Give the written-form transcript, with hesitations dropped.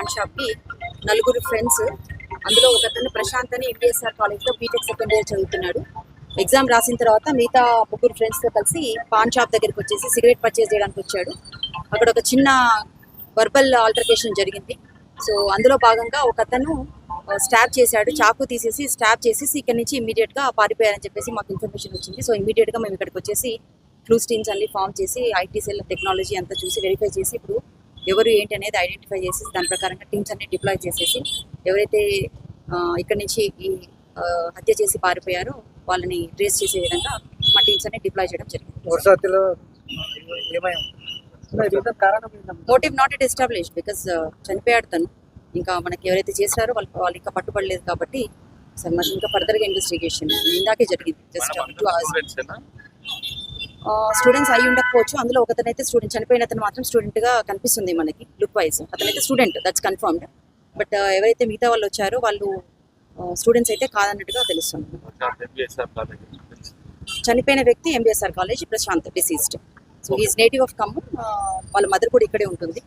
Pan షాప్కి నలుగురు friends, అందులో ఒకతను ప్రశాంత్ అని ఎంబీఎస్ఆర్ కాలేజ్లో బీటెక్ సెకండ్ ఇయర్ చదువుతున్నాడు. ఎగ్జామ్ రాసిన తర్వాత మిగతా ముగ్గురు ఫ్రెండ్స్తో కలిసి పాన్ షాప్ దగ్గరికి వచ్చేసి సిగరెట్ పర్చేస్ చేయడానికి వచ్చాడు. అక్కడ ఒక చిన్న వర్బల్ ఆల్టర్కేషన్ జరిగింది. సో అందులో భాగంగా ఒకతను స్టాబ్ చేశాడు, చాకు తీసేసి స్టాబ్ చేసేసి ఇక్కడ నుంచి ఇమీడియట్గా పారిపోయారని చెప్పేసి మాకు ఇన్ఫర్మేషన్ వచ్చింది. సో ఇమీడియట్గా మేము ఇక్కడికి వచ్చేసి క్లూస్ టీమ్స్ అన్ని ఫామ్ చేసి ఐటీ సెల్ టెక్నాలజీ అంతా చూసి వెరిఫై చేసి ఇప్పుడు ఎవరు ఏంటి అనేది ఐడెంటిఫై చేసి దాని ప్రకారంగా టీమ్స్ అన్ని డిప్లాయ్ చేసేసి ఎవరైతే ఇక్కడ నుంచి ఈ హత్య చేసి పారిపోయారో వాళ్ళని ట్రేస్ చేసే విధంగా మా టీమ్స్ అన్ని డిప్లాయ్ చేయడం జరిగింది. Motive not it establish because చనిపోయాడు తను. ఇంకా మనకి ఎవరైతే చేశారో వాళ్ళు ఇంకా పట్టుబడలేదు కాబట్టి మనకి ఇంకా ఫర్దర్గా ఇన్వెస్టిగేషన్ ఇందాకే జరిగింది. జస్ట్ 2 hours స్టూడెంట్స్ అయి ఉండకపోవచ్చు. అందులో ఒకతనైతే స్టూడెంట్, చనిపోయిన అతను మాత్రం స్టూడెంట్గా కనిపిస్తుంది మనకి లుక్ వైజ్. అతనైతే స్టూడెంట్, దట్స్ కన్ఫర్మ్డ్. బట్ ఎవరైతే మిగతా వాళ్ళు వచ్చారో వాళ్ళు స్టూడెంట్స్ అయితే కాదన్నట్టుగా తెలుస్తుంది. చనిపోయిన వ్యక్తి MBSR college Prashanth, deceased. So is native of Khammam. వాళ్ళ మదర్ కూడా ఇక్కడే ఉంటుంది.